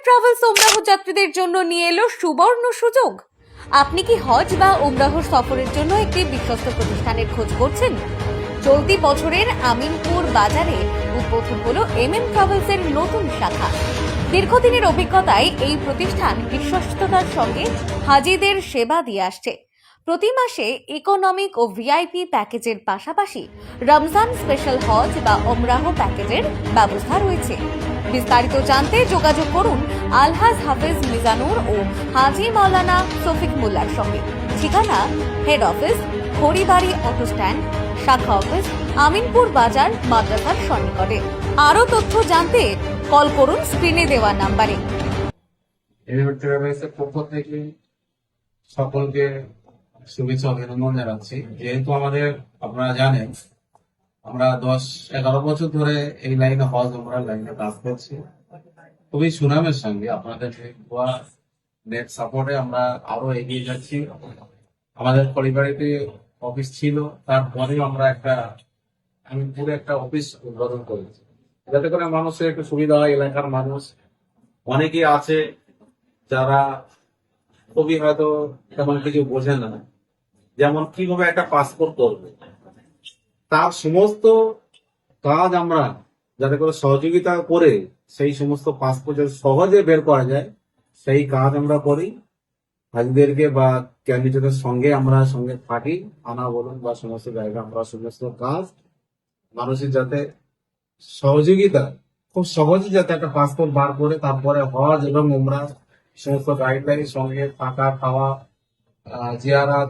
Travels ওমরাহ যাত্রীদের জন্য নিয়ে এলো সুবর্ণ সুযোগ। আপনি কি হজ বা ওমরাহ সফরের জন্য একটি বিশ্বস্ত প্রতিষ্ঠানের খোঁজ করছেন? চলতি বছরের আমিনপুর বাজারে উদ্বোধন হলো ট্রাভেলস এর নতুন শাখা। দীর্ঘদিনের অভিজ্ঞতায় এই প্রতিষ্ঠান বিশ্বস্ততার সঙ্গে হাজিদের সেবা দিয়ে আসছে। প্রতি মাসে ইকোনমিক ও ভিআইপি প্যাকেজের পাশাপাশি রমজান স্পেশাল হজ বা ওমরাহ প্যাকেজের ব্যবস্থা রয়েছে। বিস্তারিত জানতে যোগাযোগ করুন আলহাজ হাফেজ মিজানুর ও হাজি মাওলানা শফিক মোল্লার সঙ্গে। ঠিকানা head office Kharibari auto stand, শাখা অফিস আমিনপুর বাজার, মাদ্রাসার সন্নিকটে। আরো তথ্য জানতে কল করুন স্ক্রিনে দেওয়া নাম্বারে। পক্ষ থেকে সকলকে শুভেচ্ছা অভিনন্দন জানাচ্ছি। যেহেতু আপনারা জানেন আমরা 10-11 বছর ধরে এই লাইনে হজ ওমরার লাইনে কাজ করছি, খুবই সুনামের সঙ্গে। আপনাদের নেট সাপোর্টে আমরা আরো এগিয়ে যাচ্ছি। আমাদের পরিবারেতে অফিস ছিল, তারপরে আমরা পুরো একটা অফিস উদ্বোধন করেছি, যাতে করে মানুষের একটু সুবিধা হয়। এলাকার মানুষ অনেকেই আছে যারা খুবই হয়তো তেমন কিছু বোঝে না, যেমন কিভাবে একটা পাসপোর্ট করবে, তার সমস্ত কাজ আমরা যাতে করে সহযোগিতা করে সেই সমস্ত পাসপোর্ট সহজে বের করা যায় সেই কাজ আমরা করি। হাজিদেরকে বা ক্যান্ডিডেটের সঙ্গে আমরা সঙ্গে থাকি, আনা বলুন বা সমস্ত জায়গায় আমরা সমস্ত কাজ মানুষের যাতে সহযোগিতা খুব সহজে যাতে একটা পাসপোর্ট বার করে তারপরে হজ এবং উমরা সমস্ত গাইডলাইন সঙ্গে থাকা খাওয়া জিয়ারাত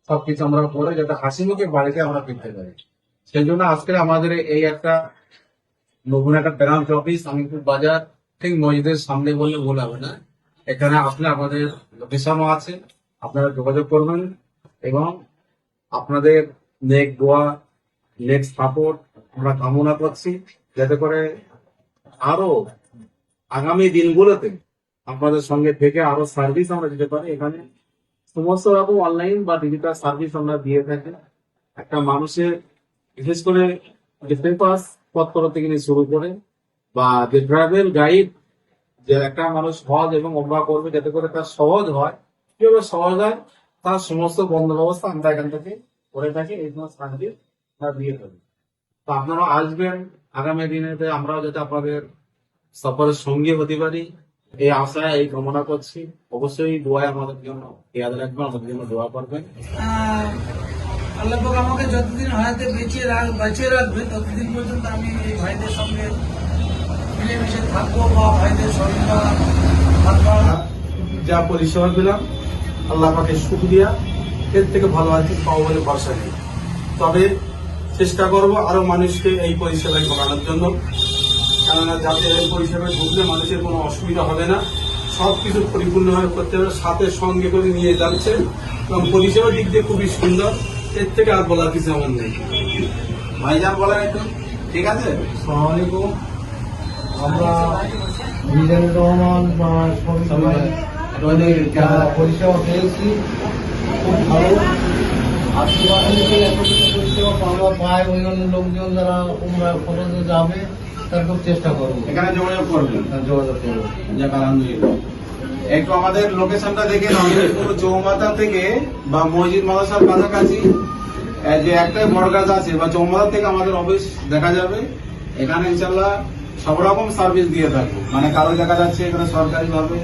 সবকিছু আমরা করে যাতে হাসি মুখে বাড়িতে আমরা ফিরতে পারি। সেই জন্য আজকে আমাদের এই একটা নতুন একটা ব্রাঞ্চ অফিস আমিনপুর বাজার, ঠিক মসজিদের সামনে বললে ভুল হবে না। এখানে আসলে আমাদের লোকেশনও আছে, আপনারা যোগাযোগ করবেন এবং আপনাদের নেক দোয়া নেক সাপোর্ট আমরা কামনা করছি, যাতে করে আরো আগামী দিনগুলোতে আপনাদের সঙ্গে থেকে আরো সার্ভিস আমরা দিতে পারি। এখানে সমস্ত রকম অনলাইন বা ডিজিটাল সার্ভিস আমরা দিয়ে থাকি। একটা মানুষের বিশেষ করে পেপার্স পত্র থেকে নিয়ে শুরু করে বা যে ট্রাভেল গাইড, যে একটা মানুষ হজ এবং ওমরা করবে যাতে করে তার সহজ হয়, কিভাবে সহজ হয় তার সমস্ত বন্দোবস্ত আমরা এখান থেকে করে থাকি। এই সমস্ত সার্ভিস আমরা দিয়ে থাকি। তো আপনারা আসবেন আগামী দিনেতে, আমরাও যাতে আপনাদের সফরের সঙ্গী হতে পারি এই আশায় এই কামনা করছি। অবশ্যই দোয়ায় আমাদের জন্য খেয়াল রাখবেন, আমাদের জন্য দোয়া করবেন। আল্লাহ পাক আমাকে যতদিন হায়াতে বাঁচিয়ে রাখবে ততদিন পর্যন্ত আমি এই ভাইদের সঙ্গে মিলেমিশে থাকবো বা ভাইদের সঙ্গে যা পরিষেবা পেলাম আল্লাহ পাকে শুকরিয়া, এর থেকে ভালো আছে পাবো বলে ভরসা নেই। তবে চেষ্টা করব আরো মানুষকে এই পরিষেবায় ঢোকানোর জন্য, কেননা যাতে এই পরিষেবায় ঢুকলে মানুষের কোনো অসুবিধা হবে না, সবকিছু পরিপূর্ণভাবে করতে হবে। সাথে সঙ্গে করে নিয়ে যাচ্ছে এবং পরিষেবার দিক দিয়ে খুবই সুন্দর। এর থেকে আর বলার কিছু আমার নেই। ভাইজান বলেন একটু, ঠিক আছে? আসসালামু আলাইকুম। আমরা মিজানুর রহমান পরিষেবা পেয়েছি, খুব ভালো। আশীর্বাদে এতটুকু পরিষেবা আমরা পাই, অন্যান্য লোকজন যারা উমরা ফটোতে যাবে তার খুব চেষ্টা করবো, এখানে যোগাযোগ করবেন। যোগাযোগ করবো। যাক, আলহামদুলিল্লাহ। একটু আমাদের লোকেশনটা দেখে আমিনপুর চৌমাথা থেকে বা মসজিদ মাদ্রাসার কাছাকাছি যে একটাই বড়গাছ আছে বা চৌমাথা থেকে আমাদের অফিস দেখা যাবে। এখানে ইনশাল্লাহ সব রকম সার্ভিস দিয়ে থাকবো, মানে কারো দেখা যাচ্ছে এখানে সরকারি ভাবে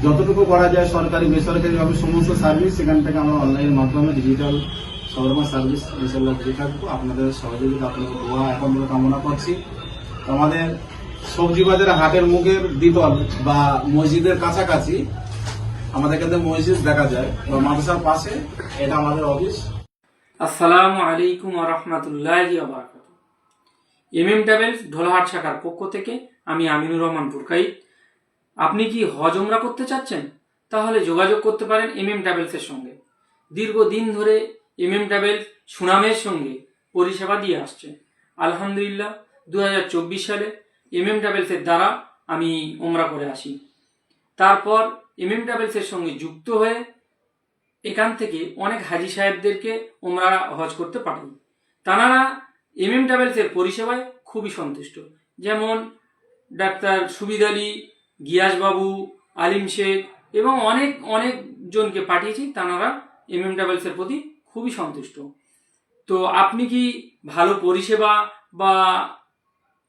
যতটুকু করা যায়, সরকারি বেসরকারি ভাবে সমস্ত সার্ভিস এখান থেকে আমরা অনলাইনের মাধ্যমে ডিজিটাল সব রকম সার্ভিস ইনশাল্লাহ দিয়ে থাকবো। আপনাদের সহযোগিতা, আপনাদের দোয়া এখন কামনা করছি। আমাদের সবজি বাজারে হাটের মুখের দ্বিতল বা মসজিদের কাছাকাছি আমাদের কাছে মসজিদ দেখা যায় বা মাদ্রাসার পাশে, এটা আমাদের অফিস। আসসালামু আলাইকুম ওয়া রাহমাতুল্লাহি ওয়া বারাকাতুহু। ট্রাভেলস ঢোলাহাট শাখার পক্ষ থেকে আমি আমিনুর রহমান বুরকাই। আপনি কি হজ ওমরা করতে চাচ্ছেন? তাহলে যোগাযোগ করতে পারেন ট্রাভেলসের সঙ্গে। দীর্ঘদিন ধরে ট্রাভেলস সুনামের সঙ্গে পরিষেবা দিয়ে আসছে। আলহামদুলিল্লাহ 2024 সালে ট্রাভেলসের দ্বারা আমি ওমরা করে আসি। তারপর ট্রাভেলসের সঙ্গে যুক্ত হয়ে এখান থেকে অনেক হাজি সাহেবদেরকে ওমরা হজ করতে পাঠাই। তারা ট্রাভেলসের পরিষেবায় খুবই সন্তুষ্ট। যেমন ডাক্তার সুবিদ আলী গিয়াসবাবু, আলিম শেখ এবং অনেক অনেক জনকে পাঠিয়েছি, তারা ট্রাভেলসের প্রতি খুবই সন্তুষ্ট। তো আপনি কি ভালো পরিষেবা বা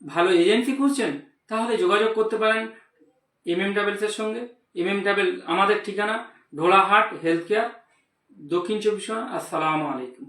ভালো এজেন্সি খুঁজছেন, তাহলে যোগাযোগ করতে পারেন ট্রাভেলসের সঙ্গে। ট্রাভেল আমাদের ঠিকানা ঢোলাহাট হেলথ কেয়ার, দক্ষিণ 24 পরগনা। আসসালামু আলাইকুম।